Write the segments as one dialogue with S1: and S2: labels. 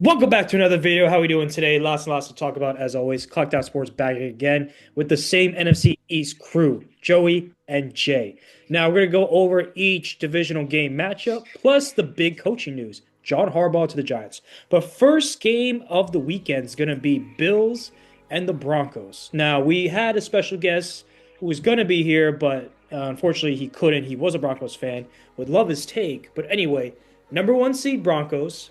S1: Welcome back to another video. How are we doing today? Lots and lots to talk about as always. Clocked Out Sports back again with the same NFC East crew, Joey and Jay. Now we're going to go over each divisional game matchup plus the big coaching news. John Harbaugh to the Giants. But first game of the weekend is going to be Bills and the Broncos. Now we had a special guest who was going to be here, but unfortunately he couldn't. He was a Broncos fan. Would love his take. But anyway, number one seed Broncos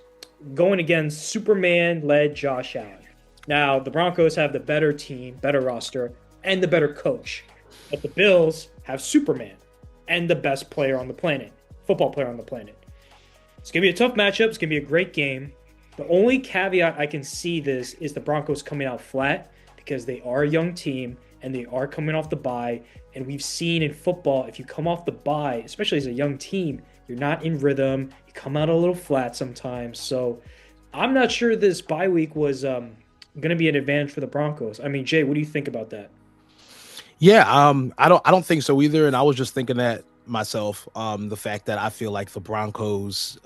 S1: going against Superman-led Josh Allen. Now, the Broncos have the better team, better roster, and the better coach. But the Bills have Superman and the best player on the planet, football player on the planet. It's going to be a tough matchup. It's going to be a great game. The only caveat I can see this is the Broncos coming out flat because they are a young team and they are coming off the bye. And we've seen in football, if you come off the bye, especially as a young team, you're not in rhythm. You come out a little flat sometimes. So I'm not sure this bye week was going to be an advantage for the Broncos. I mean, Jay, what do you think about that?
S2: Yeah, I don't think so either. And I was just thinking that myself. The fact that I feel like the Broncos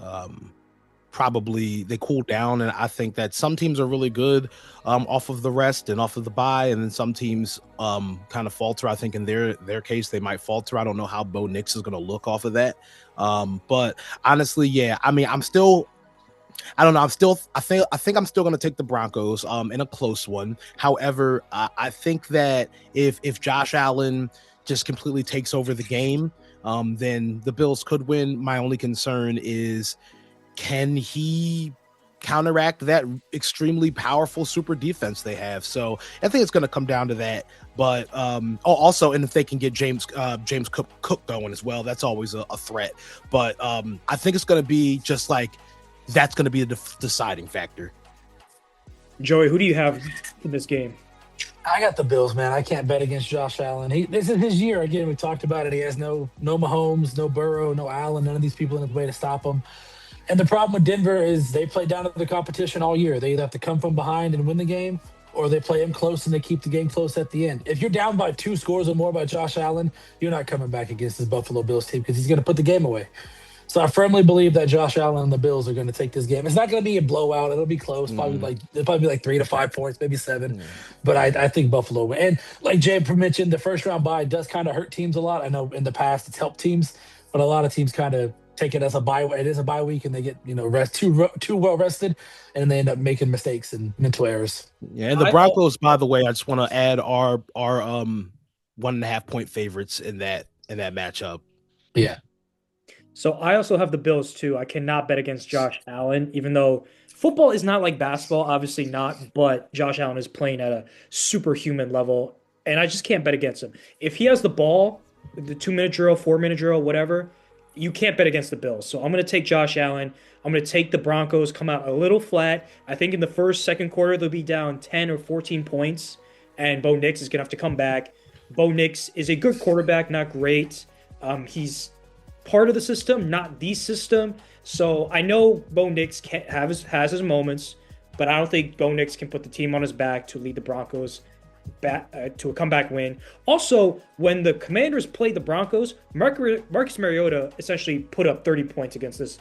S2: probably they cooled down, and I think that some teams are really good off of the rest and off of the bye, and then some teams kind of falter. I think in their case they might falter. I don't know how Bo Nix is going to look off of that. But honestly, yeah, I mean, I don't know. I think I'm still going to take the Broncos in a close one. However, I think that if Josh Allen just completely takes over the game, then the Bills could win. My only concern is, can he counteract that extremely powerful super defense they have? So I think it's going to come down to that. But also, and if they can get James Cook going as well, that's always a threat. But I think it's going to be just like that's going to be the deciding factor.
S1: Joey, who do you have in this game?
S3: I got the Bills, man. I can't bet against Josh Allen. This is his year. Again, we talked about it. He has no Mahomes, no Burrow, no Allen, none of these people in his way to stop him. And the problem with Denver is they play down to the competition all year. They either have to come from behind and win the game, or they play them close and they keep the game close at the end. If you're down by 2 scores or more by Josh Allen, you're not coming back against this Buffalo Bills team because he's going to put the game away. So I firmly believe that Josh Allen and the Bills are going to take this game. It's not going to be a blowout. It'll be close. It'll probably be like 3 to 5 points, maybe 7. But I think Buffalo will. And like Jay mentioned, the first round bye does kind of hurt teams a lot. I know in the past it's helped teams, but a lot of teams kind of take it as a bye. It is a bye week, and they get rest too well rested, and they end up making mistakes and mental errors.
S2: Yeah, and the Broncos, by the way, I just want to add our 1.5 point favorites in that matchup.
S3: Yeah.
S1: So I also have the Bills too. I cannot bet against Josh Allen, even though football is not like basketball, obviously not, but Josh Allen is playing at a superhuman level, and I just can't bet against him. If he has the ball, the 2-minute drill, 4-minute drill, whatever, you can't bet against the Bills. So I'm going to take Josh Allen. I'm going to take the Broncos, come out a little flat. I think in the second quarter, they'll be down 10 or 14 points, and Bo Nix is going to have to come back. Bo Nix is a good quarterback, not great. He's part of the system, not the system. So I know Bo Nix has his moments, but I don't think Bo Nix can put the team on his back to lead the Broncos back to a comeback win. Also, when the Commanders played the Broncos, Marcus Mariota essentially put up 30 points against this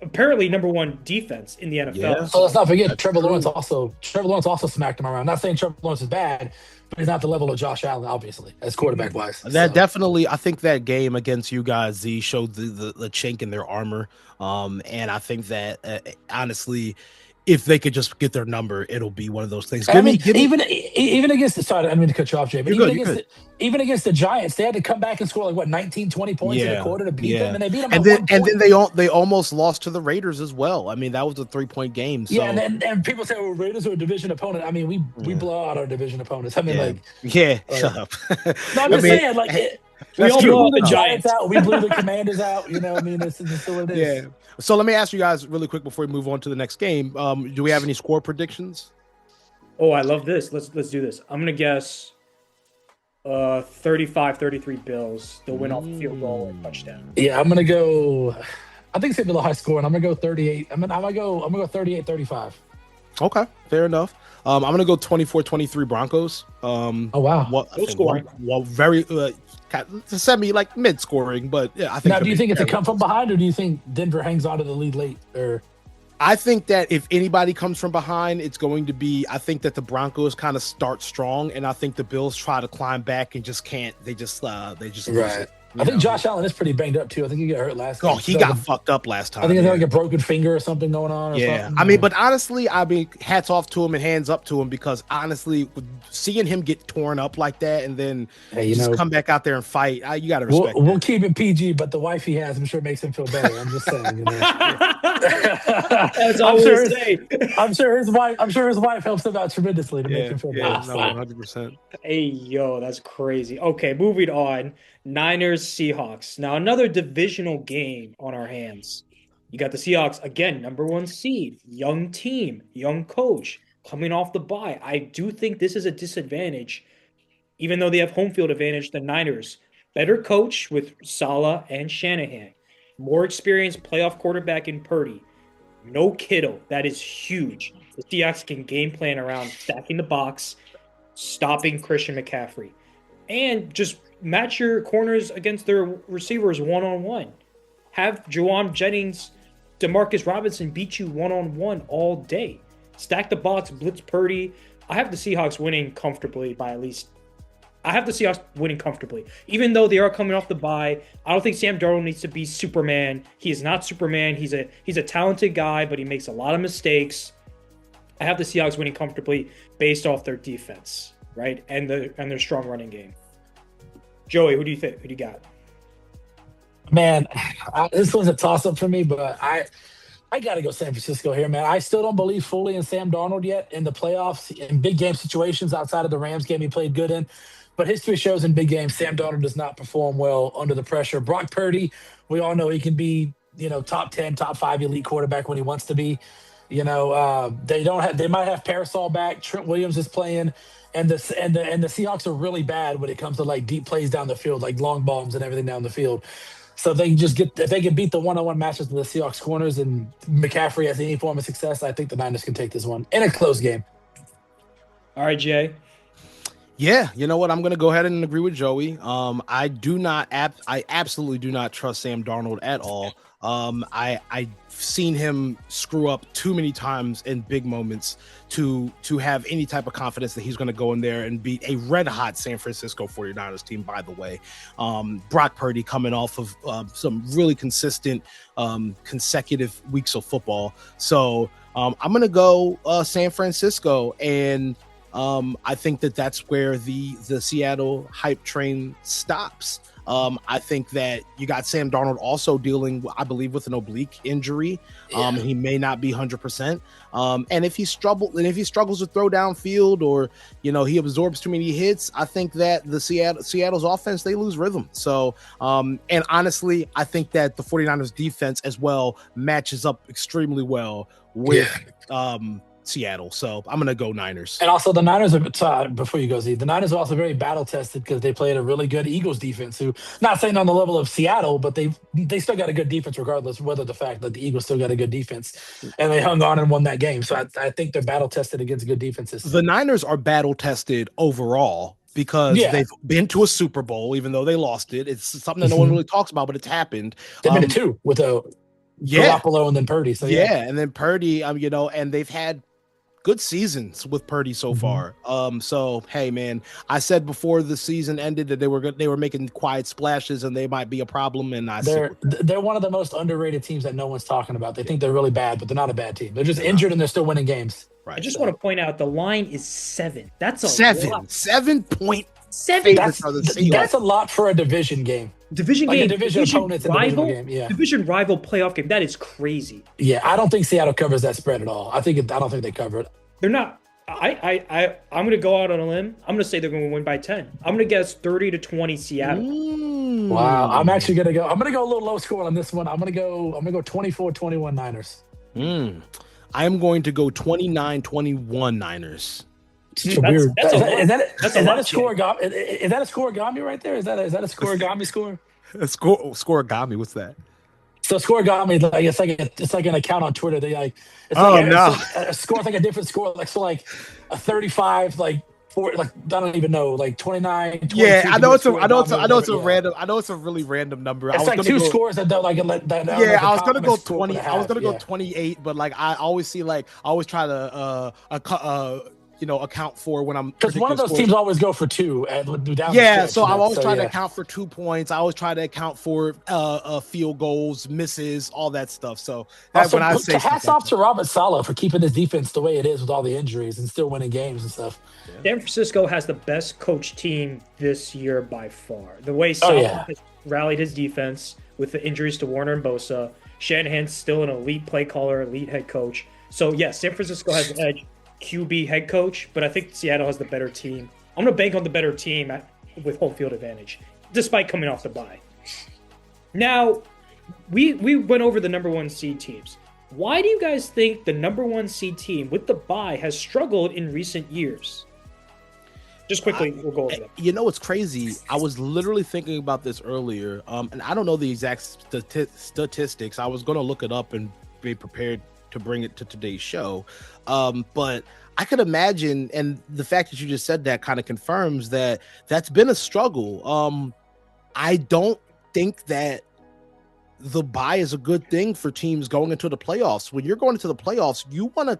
S1: apparently number 1 defense in the NFL.
S3: Yeah. So let's not forget Trevor Lawrence also smacked him around. Not saying Trevor Lawrence is bad, but he's not the level of Josh Allen, obviously, as quarterback wise.
S2: That definitely, I think that game against you guys, Z, showed the chink in their armor. And I think that honestly, if they could just get their number, it'll be one of those things.
S3: Even against the sorry, I didn't mean to cut you off, Jay, but even against the Giants, they had to come back and score 19, 20 points in a quarter to beat them, and they beat them.
S2: And then they almost lost to the Raiders as well. I mean, that was a 3-point game. So.
S3: Yeah, and people say, well, Raiders are a division opponent. I mean, we blow out our division opponents. I mean,
S2: shut up.
S3: No, I'm just saying, like. We all blew the Giants out. We blew the Commanders out. I mean, this is what it is.
S2: Yeah. So let me ask you guys really quick before we move on to the next game. Do we have any score predictions?
S1: Oh, I love this. Let's do this. I'm gonna guess 35-33 Bills. They'll win off a field goal or touchdown.
S3: Yeah, I'm gonna go. I think it's gonna be a little high score, and I'm gonna go 38. I'm gonna go 38-35.
S2: Okay, fair enough. I'm gonna go 24-23 Broncos.
S3: Oh wow,
S1: scoring.
S2: Well, very semi like mid scoring, but yeah, I think.
S3: Now, do you think it's a come from behind, or do you think Denver hangs on to the lead late? Or
S2: I think that if anybody comes from behind, it's going to be. I think that the Broncos kind of start strong, and I think the Bills try to climb back and just can't. They just lose
S3: Right.
S2: it.
S3: I think Josh Allen is pretty banged up too. I think he got hurt last
S2: Oh,
S3: game.
S2: he got fucked up last time.
S3: I think he
S2: yeah.
S3: had like a broken finger or something going on. Or something.
S2: I mean, but honestly, hats off to him and hands up to him because honestly, seeing him get torn up like that and then come back out there and fight, you got to respect.
S3: We'll keep it PG, but the wife he has, I'm sure, makes him feel better. I'm just saying. You know?
S1: That's all we'll say.
S3: I'm sure his wife helps him out tremendously to make him feel better.
S2: No, 100%.
S1: Hey, yo, that's crazy. Okay, moving on. Niners, Seahawks. Now, another divisional game on our hands. You got the Seahawks, again, number 1 seed, young team, young coach, coming off the bye. I do think this is a disadvantage, even though they have home field advantage, the Niners. Better coach with Saleh and Shanahan. More experienced playoff quarterback in Purdy. No Kittle. That is huge. The Seahawks can game plan around stacking the box, stopping Christian McCaffrey, and just match your corners against their receivers one-on-one. Have Juwan Jennings, Demarcus Robinson beat you one-on-one all day. Stack the box, blitz Purdy. I have the Seahawks winning comfortably by at least. I have the Seahawks winning comfortably. Even though they are coming off the bye, I don't think Sam Darnold needs to be Superman. He is not Superman. He's a talented guy, but he makes a lot of mistakes. I have the Seahawks winning comfortably based off their defense, right? And their strong running game. Joey, who do you think? Who do you got?
S3: Man, this one's a toss-up for me, but I got to go San Francisco here, man. I still don't believe fully in Sam Darnold yet in the playoffs, in big game situations outside of the Rams game he played good in. But history shows in big games, Sam Darnold does not perform well under the pressure. Brock Purdy, we all know he can be, top 10, top 5 elite quarterback when he wants to be. They might have Parasol back. Trent Williams is playing. And the Seahawks are really bad when it comes to like deep plays down the field, like long bombs and everything down the field. So if they can beat the one-on-one matches of the Seahawks corners and McCaffrey has any form of success, I think the Niners can take this one in a close game.
S1: All right, Jay.
S2: Yeah, you know what? I'm going to go ahead and agree with Joey. I absolutely do not trust Sam Darnold at all. I've seen him screw up too many times in big moments to have any type of confidence that he's going to go in there and beat a red hot San Francisco 49ers team, by the way. Brock Purdy coming off of some really consistent consecutive weeks of football. So I'm going to go San Francisco, and I think that's where the Seattle hype train stops. I think that you got Sam Darnold also dealing, I believe, with an oblique injury. He may not be 100%. And if he struggles to throw downfield, or he absorbs too many hits, I think that the Seattle's offense, they lose rhythm. So, and honestly, I think that the 49ers defense as well matches up extremely well with Seattle. So I'm gonna go Niners.
S3: And also the Niners are, before you go, Z, the Niners are also very battle tested because they played a really good Eagles defense, who, not saying on the level of Seattle, but they still got a good defense regardless, whether the fact that the Eagles still got a good defense, and they hung on and won that game. So I think they're battle tested against good defenses.
S2: The Niners are battle tested overall because they've been to a Super Bowl, even though they lost it. It's something that no one really talks about, but it's happened.
S3: They've been to 2 with Garoppolo and then Purdy. So
S2: and then Purdy, and they've had good seasons with Purdy so far. So hey, man, I said before the season ended that they were making quiet splashes and they might be a problem. And
S3: they're one of the most underrated teams that no one's talking about. They think they're really bad, but they're not a bad team. They're just injured and they're still winning games.
S1: Right. I just want to point out the line is 7. That's a
S2: 7.
S1: lot.
S2: 7.7.
S3: That's a lot for a division game.
S1: Division game,
S3: division opponents in
S1: rival,
S3: game. Yeah.
S1: Division rival playoff game. That is crazy.
S3: Yeah, I don't think Seattle covers that spread at all. I don't think they cover it.
S1: They're not. I'm going to go out on a limb. I'm going to say they're going to win by 10. I'm going to guess 30-20 Seattle.
S3: Wow, I'm actually going to go. I'm going to go a little low score on this one. I'm going to go 24-21 Niners.
S2: I am going to go 29-21 Niners.
S3: Is that a scoregami right there? Is that a scoregami score?
S2: Scoregami, what's that?
S3: So scoregami, it's like an account on Twitter. They a score, like a different score, like a 35, like like I don't even know, like 29, 22.
S2: Yeah, I know it's a,
S3: Yeah.
S2: I know it's a really random number. I
S3: It's
S2: was
S3: like
S2: gonna
S3: two
S2: go,
S3: scores that don't like that are
S2: yeah,
S3: like a
S2: I was gonna
S3: common
S2: go
S3: score and
S2: 20.
S3: a
S2: I was
S3: half.
S2: gonna go
S3: Yeah.
S2: 28, but like I always see like I always try to account for when I'm
S3: Because one
S2: predicting
S3: of those
S2: scores.
S3: teams always go for two and down the
S2: Yeah,
S3: stretch.
S2: so I always
S3: So
S2: try to
S3: yeah.
S2: account for 2 points. I always try to account for field goals, misses, all that stuff. So that
S3: Also,
S2: when I say stuff
S3: hats
S2: like
S3: off
S2: that,
S3: to Robert Saleh for keeping his defense the way it is with all the injuries and still winning games and stuff.
S2: yeah.
S1: San Francisco has the best coach team this year by far. The way
S3: Oh
S1: Saleh
S3: yeah.
S1: has rallied his defense with the injuries to Warner and Bosa, Shanahan's still an elite play caller, elite head coach. So yes, San Francisco has the edge QB head coach, but I think Seattle has the better team. I'm gonna bank on the better team with home field advantage, despite coming off the bye. Now, we went over the number one seed teams. Why do you guys think the number one seed team with the bye has struggled in recent years? Just quickly, we'll go over that.
S2: You know what's crazy? I was literally thinking about this earlier, and I don't know the exact statistics. I was going to look it up and be prepared to bring it to today's show, but I could imagine, and the fact that you just said that kind of confirms that that's been a struggle. I don't think that the bye is a good thing for teams going into the playoffs. When you're going into the playoffs, you want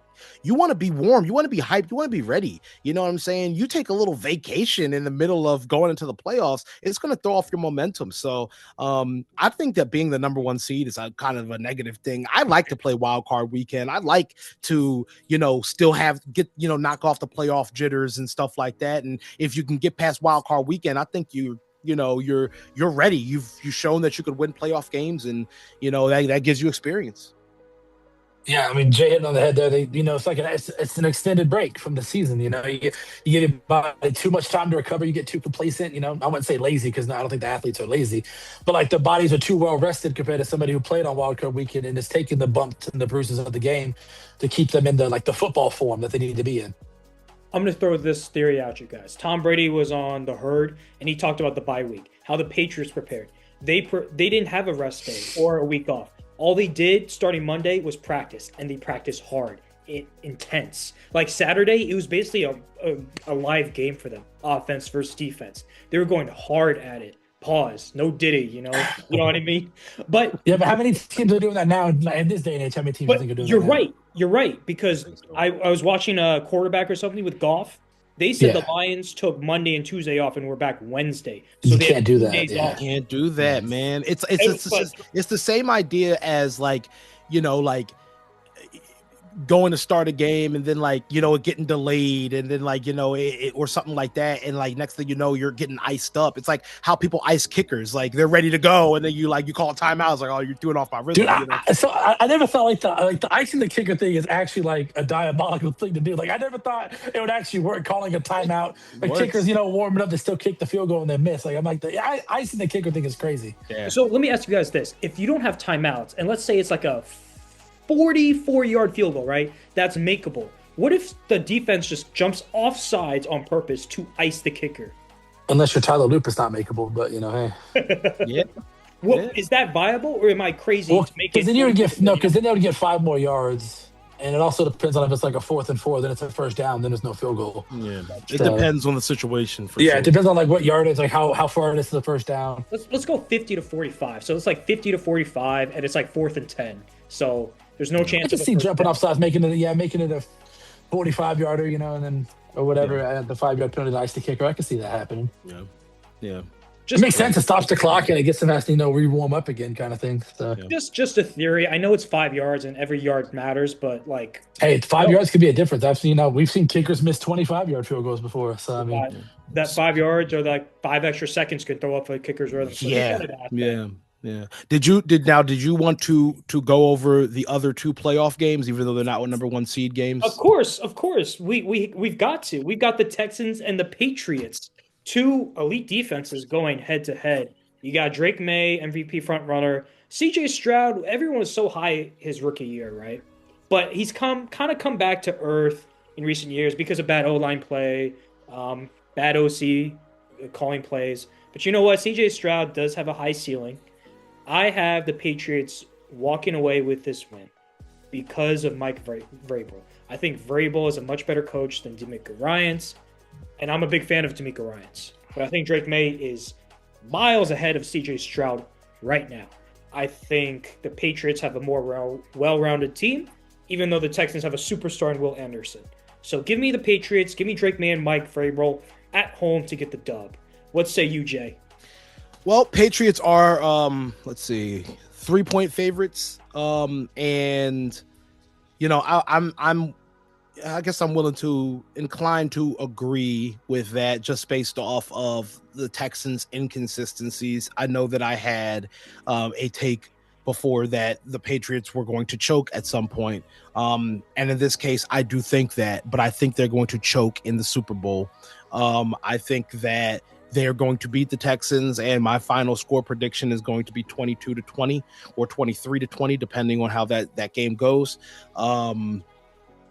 S2: to be warm, you want to be hyped, you want to be ready. You know what I'm saying? You take a little vacation in the middle of going into the playoffs, it's going to throw off your momentum. So I think that being the number one seed is a kind of a negative thing. I like to play wild card weekend. I like to, still knock off the playoff jitters and stuff like that. And if you can get past wild card weekend, I think you're ready. You've shown that you could win playoff games, and that gives you experience.
S3: Yeah, I mean, Jay hit on the head there. It's like it's an extended break from the season. You get by too much time to recover. You get too complacent. I wouldn't say lazy because I don't think the athletes are lazy, but like the bodies are too well rested compared to somebody who played on wild card weekend and is taking the bumps and the bruises of the game to keep them in the football form that they need to be in.
S1: I'm going to throw this theory out, you guys. Tom Brady was on The Herd, and he talked about the bye week, how the Patriots prepared. They didn't have a rest day or a week off. All they did starting Monday was practice, and they practiced hard, intense. Like Saturday, it was basically a live game for them, offense versus defense. They were going hard at it. Pause. No Diddy, you know what I mean? But
S3: yeah, but how many teams are doing that now in this day and age? How many teams do you think are doing that?
S1: You're right. You're right. Because I was watching a quarterback or something with golf. They said the Lions took Monday and Tuesday off and we're back Wednesday.
S3: So you can't do that.
S2: You can't do that, man. It's the same idea as going to start a game and then it getting delayed and then or something like that, and next thing you know you're getting iced up. It's like how people ice kickers, they're ready to go and then you call a timeout. It's like, oh, you're doing off my rhythm.
S3: Dude, so I never felt like the icing the kicker thing is actually like a diabolical thing to do. Like I never thought it would actually work, calling a timeout. Like kickers, warming up to still kick the field goal and then miss. Like I'm like, the icing the kicker thing is crazy.
S1: Yeah. So let me ask you guys this: if you don't have timeouts, and let's say it's like a 44-yard field goal, right? That's makeable. What if the defense just jumps off sides on purpose to ice the kicker?
S3: Unless you're Tyler Loop, it's not makeable, but hey.
S2: Yeah.
S1: Is that viable, or am I crazy to make it?
S3: Because then you would because then they would get 5 more yards. And it also depends on if it's like a 4th and 4, then it's a first down, then there's no field goal.
S2: Yeah, it depends on the situation.
S3: Sure. It depends on what yardage, how far it is to the first down.
S1: Let's go 50 to 45. So it's 50 to 45, and it's 4th and 10. So there's no chance.
S3: I can see jumping off sides, making it a 45-yarder, and then or whatever at the 5-yard penalty to ice the kicker. I can see that happening.
S2: Yeah.
S3: It makes sense. It stops the clock and it gets them to re-warm up again, kind of thing. So
S1: just a theory. I know it's 5 yards and every yard matters, but
S3: hey, 5 yards could be a difference. We've seen kickers miss 25-yard field goals before. So I mean,
S1: that 5 yards or 5 extra seconds could throw up a kicker's rhythm. So
S2: Yeah. Did you want to go over the other 2 playoff games, even though they're not number 1 seed games?
S1: Of course. We've got to. We've got the Texans and the Patriots. 2 elite defenses going head to head. You got Drake May, MVP front runner. CJ Stroud, everyone was so high his rookie year, right? But he's come back to earth in recent years because of bad O-line play, bad OC calling plays. But you know what? CJ Stroud does have a high ceiling. I have the Patriots walking away with this win because of Mike Vrabel. I think Vrabel is a much better coach than DeMeco Ryans. and I'm a big fan of D'Amico Ryans, but I think Drake May is miles ahead of CJ Stroud right now. I think the Patriots have a more well-rounded team, even though the Texans have a superstar in Will Anderson. So give me the Patriots, give me Drake May and Mike Vrabel at home to get the dub. What say you, Jay?
S2: Well, Patriots are, let's see, 3-point favorites. And, you know, I guess I'm inclined to agree with that just based off of the Texans' inconsistencies. I know that I had a take before that the Patriots were going to choke at some point. And in this case, I do think that, but I think they're going to choke in the Super Bowl. I think that they're going to beat the Texans, and my final score prediction is going to be 22-20 or 23-20, depending on how that game goes.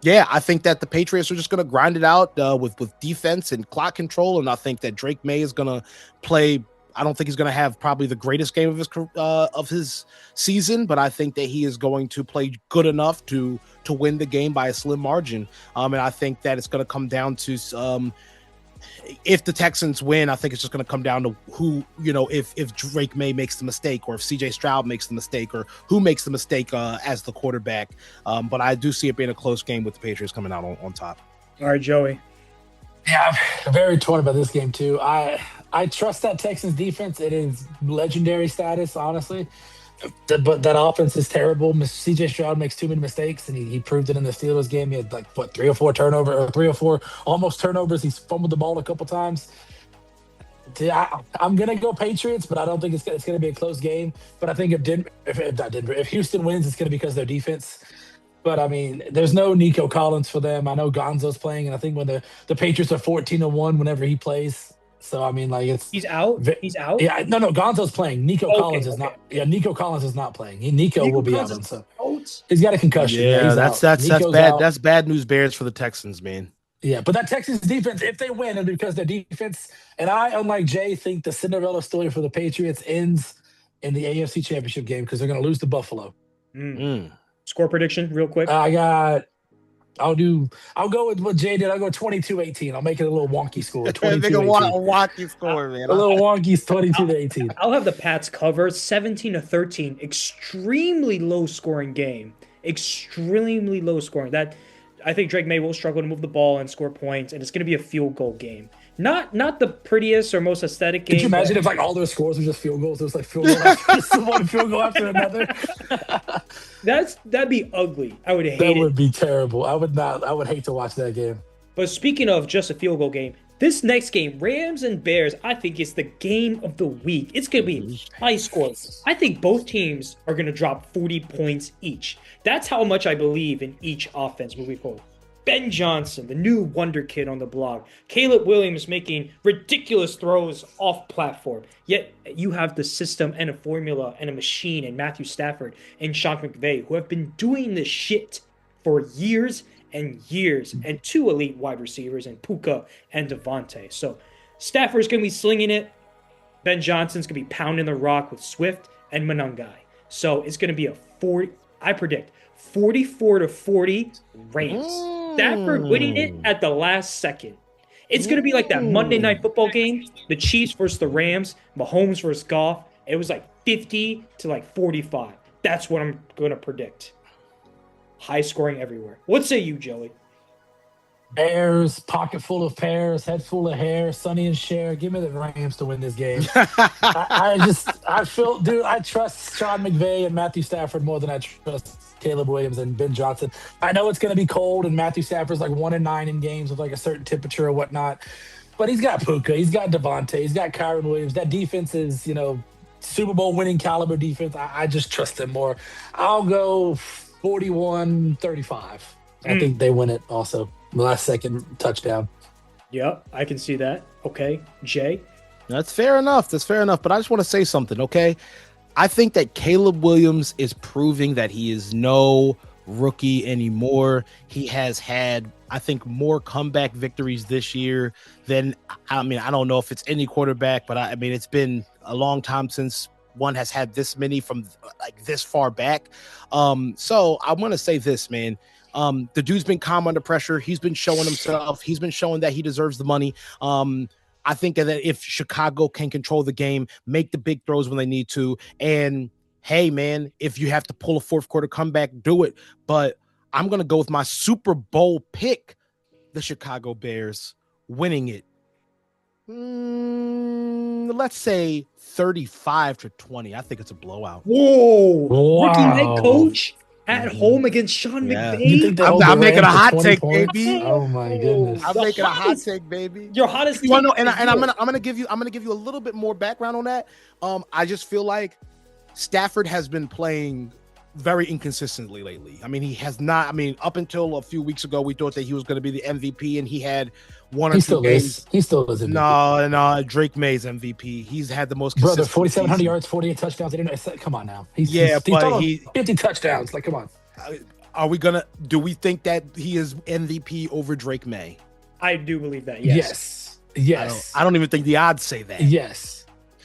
S2: Yeah, I think that the Patriots are just going to grind it out with defense and clock control, and I think that Drake May is going to play. I don't think he's going to have probably the greatest game of his season, but I think that he is going to play good enough to win the game by a slim margin. And I think that it's going to come down to if the Texans win, I think it's just going to come down to who, you know, if Drake May makes the mistake or if CJ Stroud makes the mistake or who makes the mistake as the quarterback. But I do see it being a close game with the Patriots coming out on top.
S1: All right, Joey.
S3: Yeah, I'm very torn about this game too. I trust that Texans defense. It is legendary status, honestly. But that offense is terrible. CJ Stroud makes too many mistakes, and he proved it in the Steelers game. He had like three or four almost turnovers. He's fumbled the ball a couple times. I'm gonna go Patriots, but I don't think it's gonna be a close game. But I think if Houston wins, it's gonna be because of their defense. But I mean, there's no Nico Collins for them. I know Gonzo's playing, and I think when the Patriots are 14-1 whenever he plays. So I mean, like
S1: he's out. He's out.
S3: Yeah, no, Gonzo's playing. Nico Collins is not. Yeah, Nico Collins is not playing. Nico will be out. So he's got a concussion.
S2: Yeah, that's bad. Out. That's bad news bears for the Texans, man.
S3: Yeah, but that Texans defense, if they win, it'll be because their defense. And I, unlike Jay, think the Cinderella story for the Patriots ends in the AFC Championship game because they're going to lose to Buffalo.
S1: Score prediction, real quick.
S3: I'll go with what Jay did. I'll go 22-18. I'll make it a little wonky score. 22-18.
S2: A wonky score, man.
S3: A little wonky 22-18.
S1: I'll have the Pats cover 17-13. Extremely low scoring game. Extremely low scoring. That I think Drake May will struggle to move the ball and score points, and it's going to be a field goal game. Not the prettiest or most aesthetic game.
S3: Could you imagine if like all their scores were just field goals? It was like field goal after one field goal after another.
S1: That'd be ugly. I would hate it.
S3: That would be terrible. I would hate to watch that game.
S1: But speaking of just a field goal game, this next game, Rams and Bears, I think is the game of the week. It's going to be high score. I think both teams are going to drop 40 points each. That's how much I believe in each offense moving forward. Ben Johnson, the new wonder kid on the block. Caleb Williams making ridiculous throws off platform. Yet you have the system and a formula and a machine and Matthew Stafford and Sean McVay who have been doing this shit for years and years, and two elite wide receivers in Puka and Devontae. So Stafford's going to be slinging it. Ben Johnson's going to be pounding the rock with Swift and Monangai. So it's going to be I predict 44-40 Rams. Stafford winning it at the last second. It's going to be like that Monday Night Football game, the Chiefs versus the Rams, Mahomes versus Goff. It was like 50-45. That's what I'm going to predict. High scoring everywhere. What say you, Joey?
S3: Bears, pocket full of pears, head full of hair, Sonny and Cher. Give me the Rams to win this game. I trust Sean McVay and Matthew Stafford more than I trust Caleb Williams and Ben Johnson. I know it's going to be cold, and Matthew Stafford's like 1-9 in games with like a certain temperature or whatnot. But he's got Puka, he's got Devontae, he's got Kyron Williams. That defense is, Super Bowl winning caliber defense. I just trust them more. I'll go 41-35. I think they win it also. Last second touchdown.
S1: Yep, I can see that. Okay, Jay?
S2: That's fair enough. But I just want to say something, okay? I think that Caleb Williams is proving that he is no rookie anymore. He has had, I think, more comeback victories this year than, I don't know if it's any quarterback, but it's been a long time since one has had this many from like this far back. So I want to say this, man. The dude's been calm under pressure. He's been showing himself. He's been showing that he deserves the money. I think that if Chicago can control the game, make the big throws when they need to, and hey, man, if you have to pull a fourth quarter comeback, do it. But I'm going to go with my Super Bowl pick, the Chicago Bears winning it. Let's say 35-20. I think it's a blowout.
S1: Whoa. Rookie head coach at home against Sean McVay.
S3: You think
S2: I'm making a hot take,
S3: points?
S2: baby.
S3: Oh my goodness.
S2: I'm making a hot take, baby.
S1: Your hottest take.
S2: And I'm gonna give you a little bit more background on that. I just feel like Stafford has been playing very inconsistently lately. I mean, he has not. I mean, up until a few weeks ago, we thought that he was going to be the MVP, and he had one or two games.
S3: He still is MVP.
S2: No, Drake May's MVP. He's had the most
S3: brother, 4,700 yards, 48 touchdowns. Come on now. He's 50 touchdowns. Like, come on.
S2: Do we think that he is MVP over Drake May?
S1: I do believe that. Yes.
S2: I don't even think the odds say that.
S3: Yes.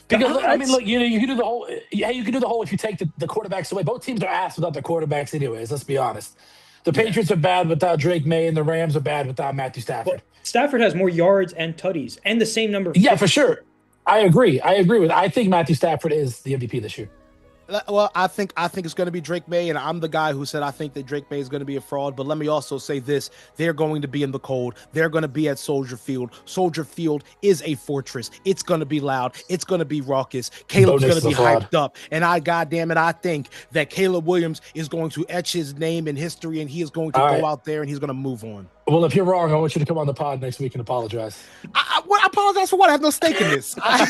S3: Because I mean, look, you can do the whole. Yeah, you can do the whole if you take the quarterbacks away. Both teams are ass without their quarterbacks, anyways. Let's be honest. The Patriots are bad without Drake May, and the Rams are bad without Matthew Stafford.
S1: Well, Stafford has more yards and tutties, and the same number.
S3: Yeah, for sure. I agree. I think Matthew Stafford is the MVP this year.
S2: Well, I think it's going to be Drake May, and I'm the guy who said I think that Drake May is going to be a fraud. But let me also say this: they're going to be in the cold. They're going to be at Soldier Field. Soldier Field is a fortress. It's going to be loud. It's going to be raucous. Caleb's going to be hyped up, and I think that Caleb Williams is going to etch his name in history, and he is going to go out there and he's going to move on.
S3: Well, if you're wrong, I want you to come on the pod next week and apologize.
S2: I apologize for what? I have no stake in this. I'm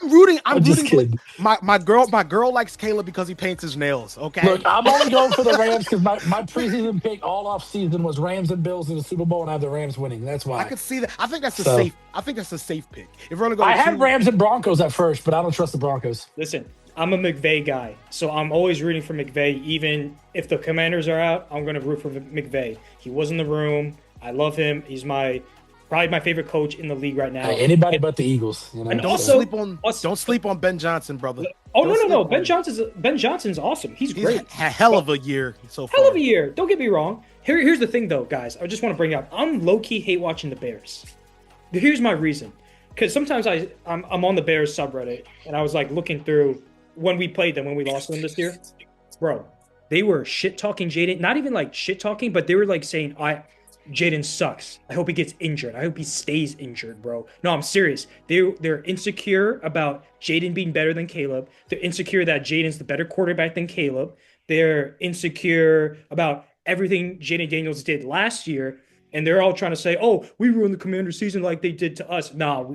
S2: rooting. I'm
S3: just
S2: rooting.
S3: kidding.
S2: My girl likes Caleb because he paints his nails. Okay.
S3: Look, I'm only going for the Rams because my preseason pick all off season was Rams and Bills in the Super Bowl, and I have the Rams winning. That's why
S2: I could see that. I think that's a safe pick. If we're gonna go,
S3: I had Rams and Broncos at first, but I don't trust the Broncos.
S1: Listen, I'm a McVay guy, so I'm always rooting for McVay. Even if the Commanders are out, I'm going to root for McVay. He was in the room. I love him. He's probably my favorite coach in the league right now.
S3: Anybody but the Eagles. You know?
S1: And
S2: don't sleep on Ben Johnson, brother.
S1: No. Ben Johnson's awesome. He's great.
S2: A hell of a year so far.
S1: Hell of a year. Don't get me wrong. Here's the thing, though, guys. I just want to bring up. I'm low-key hate watching the Bears. Here's my reason. Because sometimes I'm on the Bears subreddit, and I was like looking through when we played them, when we lost them this year. Bro, they were shit-talking Jaden. Not even like shit-talking, but they were like saying, Jaden sucks. I hope he gets injured. I hope he stays injured, bro. No, I'm serious. They're insecure about Jaden being better than Caleb. They're insecure that Jaden's the better quarterback than Caleb. They're insecure about everything Jaden Daniels did last year. And they're all trying to say, oh, we ruined the Commander's season like they did to us. Nah,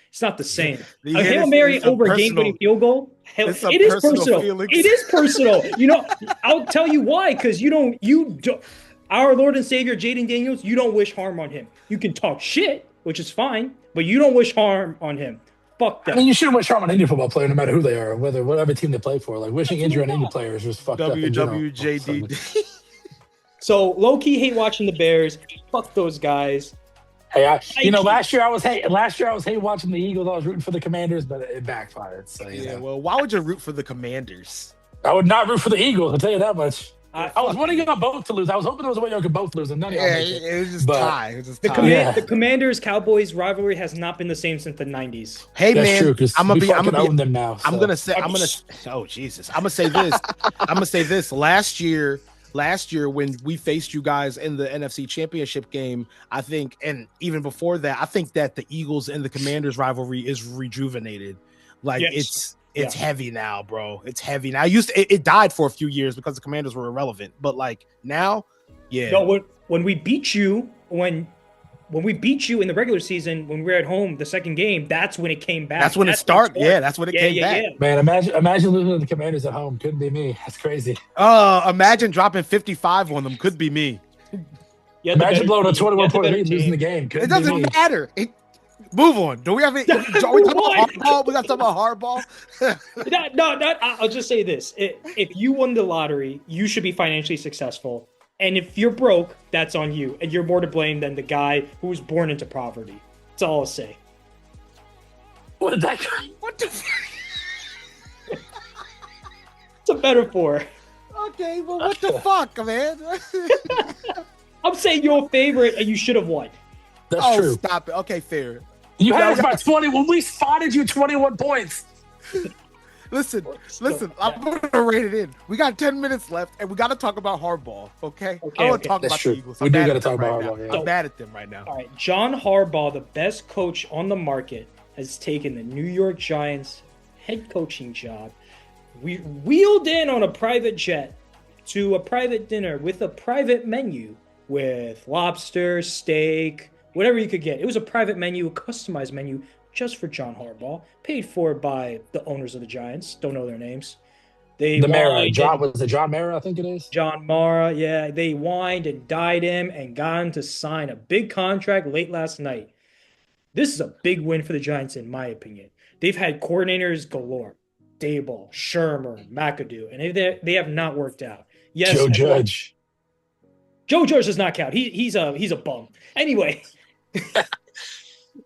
S1: it's not the same. A Hail Mary over a game-winning field goal, it is personal. Feelings. It is personal. I'll tell you why, because you don't. Our Lord and Savior, Jaden Daniels, you don't wish harm on him. You can talk shit, which is fine, but you don't wish harm on him. Fuck that.
S3: I mean, you shouldn't wish harm on any football player, no matter who they are, whatever team they play for. Like, wishing injury on any player is just fucked up.
S2: WWJD.
S1: So, low-key hate watching the Bears. Fuck those guys.
S3: Hey, last year I was hate watching the Eagles. I was rooting for the Commanders, but it backfired. So,
S2: well, why would you root for the Commanders?
S3: I would not root for the Eagles, I'll tell you that much. I was wanting them both to lose. I was hoping there was a way you could both lose, and none of y'all made it.
S2: It was just tie. It was just tie.
S1: The Commanders-Cowboys rivalry has not been the same since the 90s.
S2: Hey,
S3: that's
S2: man,
S3: true, I'm gonna own them now.
S2: So. Oh Jesus, I'm gonna say this. Last year when we faced you guys in the NFC Championship game, I think, and even before that, I think that the Eagles and the Commanders rivalry is rejuvenated. Like it's heavy now, bro. It's heavy now. It died for a few years because the Commanders were irrelevant, but like now, yeah.
S1: No, when we beat you, when we beat you in the regular season, when we were at home, the second game, that's when it came back.
S2: That's when it started. Yeah, that's when it came back.
S1: Yeah.
S3: Man, imagine losing to the Commanders at home. Couldn't be me. That's crazy.
S2: Imagine dropping 55 on them. Could be me.
S3: Yeah, imagine blowing a 21-point lead, losing the game.
S2: It doesn't matter. Move on. Do we have any? Are we talking about hardball? We got to talk about hardball.
S1: No. I'll just say this: if you won the lottery, you should be financially successful. And if you're broke, that's on you, and you're more to blame than the guy who was born into poverty. That's all I'll say.
S3: What did that guy?
S2: What the fuck?
S1: It's a metaphor.
S2: Okay, well, what the fuck, man?
S1: I'm saying you're a favorite and you should have won.
S3: That's true.
S2: Stop it. Okay, fair.
S3: You had us by 20 when we spotted you 21 points.
S2: Listen. I'm gonna rate it in. We got 10 minutes left, and we got to talk about hardball. Okay. I don't want to talk
S3: That's
S2: about
S3: true.
S2: the Eagles.
S3: We do got to talk about hardball.
S2: Yeah. I'm mad at them right now.
S1: All right, John Harbaugh, the best coach on the market, has taken the New York Giants head coaching job. We wheeled in on a private jet to a private dinner with a private menu with lobster, steak, whatever you could get. It was a private menu, a customized menu just for John Harbaugh, paid for by the owners of the Giants. Don't know their names. They
S3: Mara. John Mara, I think it is.
S1: John Mara, yeah. They wined and dined him and got him to sign a big contract late last night. This is a big win for the Giants, in my opinion. They've had coordinators galore. Daboll, Shermer, McAdoo, and they have not worked out. Yes,
S3: Joe Judge.
S1: Joe Judge does not count. He's a bum. Anyway,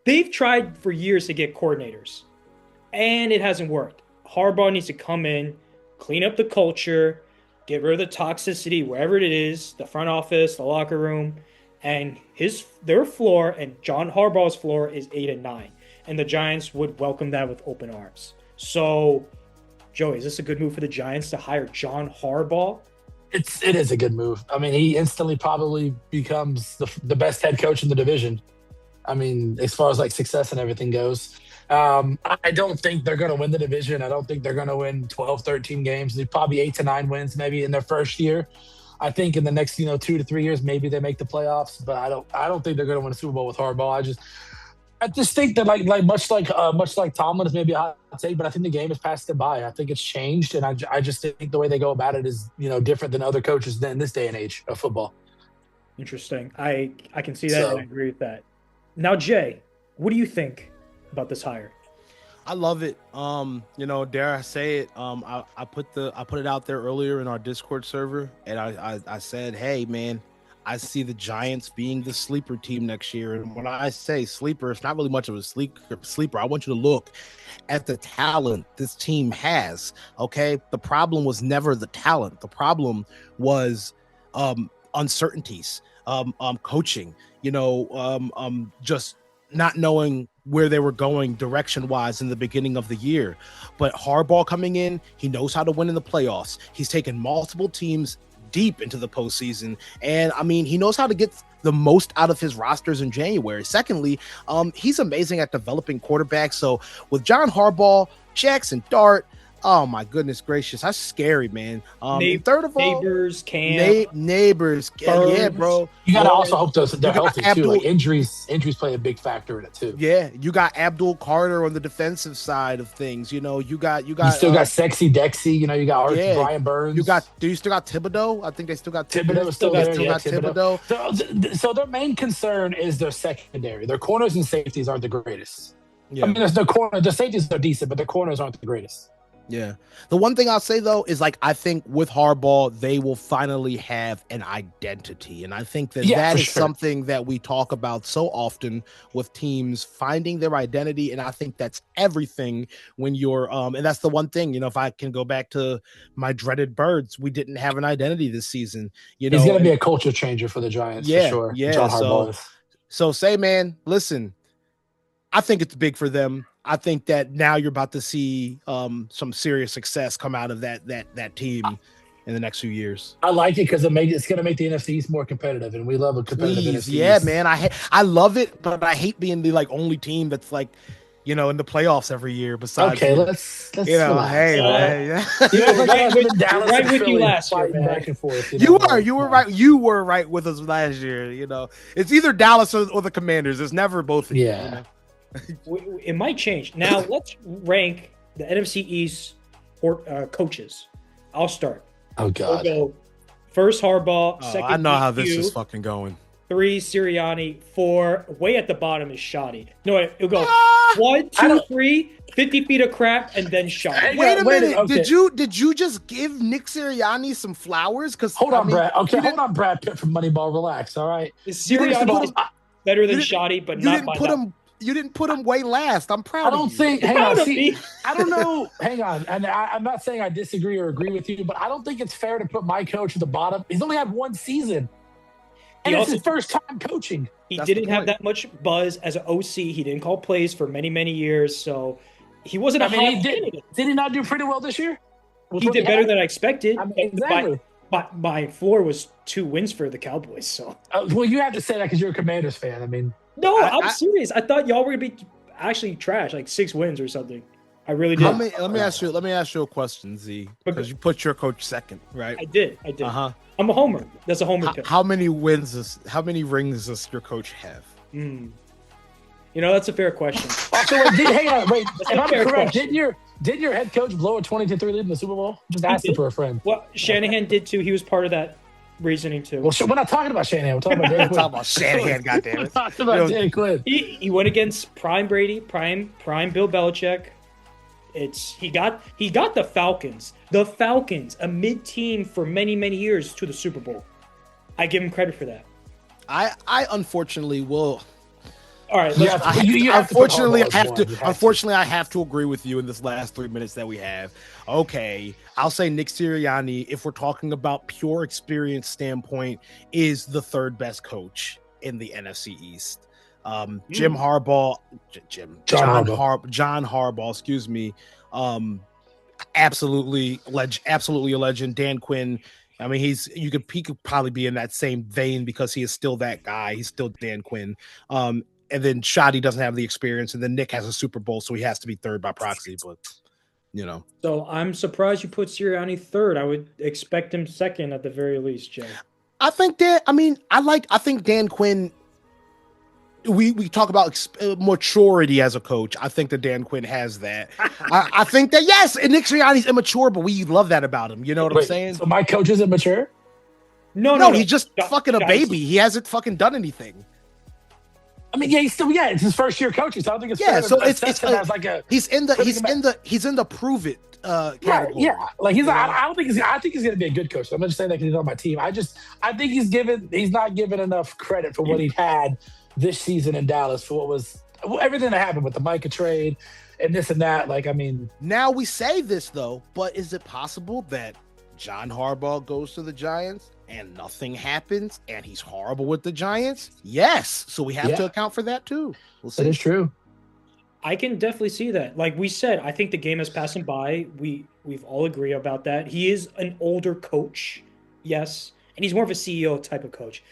S1: they've tried for years to get coordinators, and it hasn't worked. Harbaugh needs to come in, clean up the culture, get rid of the toxicity wherever it is, the front office, the locker room, and their floor and John Harbaugh's floor is 8-9, and the Giants would welcome that with open arms. So, Joey, is this a good move for the Giants to hire John Harbaugh?
S3: It is a good move. I mean, he instantly probably becomes the best head coach in the division. I mean, as far as like success and everything goes. I don't think they're going to win the division. I don't think they're going to win 12, 13 games. They're probably 8-9 wins maybe in their first year. I think in the next 2 to 3 years, maybe they make the playoffs. But I don't think they're going to win a Super Bowl with Harbaugh. I just think that much like Tomlin is maybe a hot take, but I think the game has passed them by. I think it's changed, and I just think the way they go about it is different than other coaches in this day and age of football.
S1: Interesting. I can see that and I agree with that. Now, Jay, what do you think about this hire?
S2: I love it. Dare I say it? I put it out there earlier in our Discord server, and I said, hey man, I see the Giants being the sleeper team next year. And when I say sleeper, it's not really much of a sleeper. I want you to look at the talent this team has. Okay. The problem was never the talent. The problem was uncertainties, coaching, just not knowing where they were going direction-wise in the beginning of the year. But Harbaugh coming in, he knows how to win in the playoffs. He's taken multiple teams deep into the postseason, and I mean, he knows how to get the most out of his rosters in January. Secondly, he's amazing at developing quarterbacks. So with John Harbaugh, Jackson Dart, oh my goodness gracious, that's scary, man. Third of all,
S1: Neighbors,
S2: yeah, bro.
S3: You gotta also hope they're healthy too. Like injuries play a big factor in it too.
S2: Yeah, you got Abdul Carter on the defensive side of things. You still
S3: got Sexy Dexy. You got Brian Burns.
S2: Do you still got Thibodeau? I think they still got
S3: Thibodeau.
S2: Still got Thibodeau.
S3: So their main concern is their secondary. Their corners and safeties aren't the greatest.
S2: Yeah.
S3: I mean, the safeties are decent, but their corners aren't the greatest.
S2: Yeah. The one thing I'll say, though, is I think with Harbaugh, they will finally have an identity. And I think that is something that we talk about so often with teams finding their identity. And I think that's everything when you're and that's the one thing, if I can go back to my dreaded Birds, we didn't have an identity this season. He's
S3: going to be a culture changer for the Giants, for sure.
S2: Yeah.
S3: John Harbaugh.
S2: So say, man, listen, I think it's big for them. I think that now you're about to see some serious success come out of that team in the next few years.
S3: I like it because it's going to make the NFC East more competitive, and we love a competitive NFC East.
S2: Yeah, man. I love it, but I hate being the only team that's in the playoffs every year. Besides,
S3: let's
S2: hey, man, yeah.
S1: right with you last year, man.
S3: Back and forth.
S2: You were right. You were right with us last year. It's either Dallas or the Commanders. It's never both of you.
S3: Yeah.
S1: It might change. Now, let's rank the NFC East coaches. I'll start.
S3: Oh, God.
S1: We'll go first Harbaugh, second
S2: I know how this is fucking going.
S1: 3, Sirianni. 4, way at the bottom is Shoddy. No, it'll go 1, 2, 3, 50 feet of crap, and then Shoddy.
S2: Wait a minute. Okay. Did you just give Nick Sirianni some flowers? Because
S3: hold on, Brad. Okay, hold on, Brad Pitt from Moneyball. Relax, all right?
S1: Is Sirianni better than Shoddy, but not by that?
S2: put him way last. I'm proud
S3: I
S2: of
S3: don't
S2: you.
S3: think. Hang
S1: Proud
S3: on.
S1: of
S3: See,
S1: me.
S3: I don't know. Hang on. And I'm not saying I disagree or agree with you, but I don't think it's fair to put my coach at the bottom. He's only had one season, and
S1: He
S3: it's
S1: also
S3: his first time coaching.
S1: he
S2: That's the
S1: didn't have
S2: point.
S1: that much buzz as an OC. He didn't call plays for many, many years, so he wasn't a
S3: I mean,
S1: hot
S3: he did.
S1: candidate.
S3: Did he not do pretty well this year?
S1: He did better than I expected.
S3: I mean,
S1: but
S3: exactly.
S1: my floor was 2 wins for the Cowboys. So
S3: Well, you have to say that because you're a Commanders fan. I mean,
S1: no, I'm
S2: I-
S1: serious. I thought y'all were gonna be actually trash, like 6 wins or something. I really did.
S2: Let me ask you a question, Z, because you put your coach second, right?
S1: I did.
S2: Uh-huh.
S1: I'm a homer. That's a homer pick.
S2: How many rings does your coach have?
S1: You know, that's a fair question.
S3: so hang on, wait. If I'm
S1: fair
S3: correct,
S1: question.
S3: didn't your head coach blow a 20-3 lead in the Super Bowl? Just asking
S1: did.
S3: for a friend.
S1: Well, Shanahan did too. He was part of that reasoning too.
S3: Well, we're not talking about Shanahan. We're talking about Dan
S2: Talk
S3: Quinn.
S2: about Shanahan,
S3: We're
S2: goddammit.
S3: talking about Dan Quinn.
S1: He went against prime Brady, prime Bill Belichick. He got the Falcons, a mid team for many, many years, to the Super Bowl. I give him credit for that.
S2: I unfortunately will.
S1: All right,
S3: You
S1: let's,
S3: have to- you have to put
S2: Unfortunately,
S3: Harbaugh as one. You have to.
S2: Unfortunately, I have to agree with you in this last 3 minutes that we have. Okay, I'll say Nick Sirianni, if we're talking about pure experience standpoint, is the third best coach in the NFC East. John Harbaugh, excuse me. Absolutely a legend. Dan Quinn. I mean, he could probably be in that same vein because he is still that guy. He's still Dan Quinn. And then Shoddy doesn't have the experience, and then Nick has a Super Bowl, so he has to be third by proxy. But
S1: so I'm surprised you put Sirianni third. I would expect him second at the very least, Jay.
S2: I think Dan Quinn. We talk about maturity as a coach. I think that Dan Quinn has that. I think that, yes, and Nick Sirianni's immature, but we love that about him. You know what I'm saying?
S3: So my coach isn't mature?
S1: No,
S2: He's just fucking a
S1: guys.
S2: baby. He hasn't fucking done anything.
S3: I mean, it's his first year coaching, so I don't think it's
S2: Yeah,
S3: fair
S2: so
S3: to
S2: it's
S3: assess him as like a
S2: he's in the prove it category.
S3: right, yeah. Like I don't think I think he's gonna be a good coach. I'm not just saying that because he's on my team. I think he's not given enough credit for what he had this season in Dallas for what was everything that happened with the Micah trade and this and that. Like, I mean,
S2: Now we say this though, but is it possible that John Harbaugh goes to the Giants and nothing happens and he's horrible with the Giants? Yes. So we have to account for that too. We'll see.
S3: that is true.
S1: I can definitely see that. Like we said, I think the game has passed him by. We've all agree about that. He is an older coach, yes, and he's more of a CEO type of coach.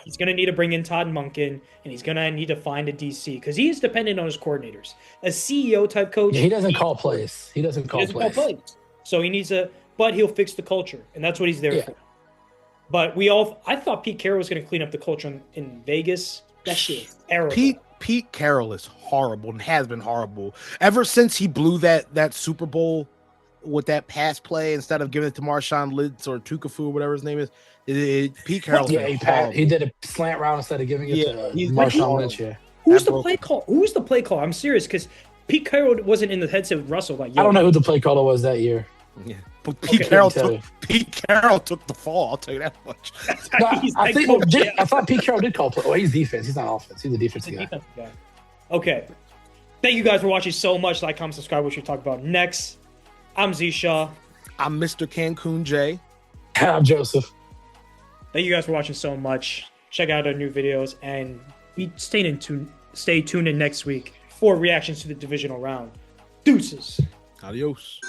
S1: He's gonna need to bring in Todd Monken, and he's gonna need to find a DC because he is dependent on his coordinators. A CEO type coach,
S3: Yeah, he doesn't call plays. He doesn't call plays.
S1: So he needs but he'll fix the culture, and that's what he's there for. But I thought Pete Carroll was gonna clean up the culture in Vegas. That shit is terrible.
S2: Pete Carroll is horrible and has been horrible ever since he blew that Super Bowl with that pass play instead of giving it to Marshawn Lynch or Tukafu, whatever his name is. Pete Carroll's been horrible.
S3: He did a slant round instead of giving it to Marshawn Lynch. Yeah.
S1: Who's the play call? Who's the play call? I'm serious because Pete Carroll wasn't in the headset with Russell. Like,
S3: I don't know who the play caller was that year.
S2: Yeah. But Pete Carroll took the fall. I'll tell you that much.
S3: No, I thought Pete Carroll did call play. Well, he's defense. He's not offense. He's a defensive guy.
S1: Okay. Thank you guys for watching so much. Like, comment, subscribe. What we talk about next. I'm Z Shaw.
S2: I'm Mr. Cancun J.
S3: I'm Joseph.
S1: Thank you guys for watching so much. Check out our new videos and stay tuned in next week for reactions to the divisional round. Deuces.
S2: Adios.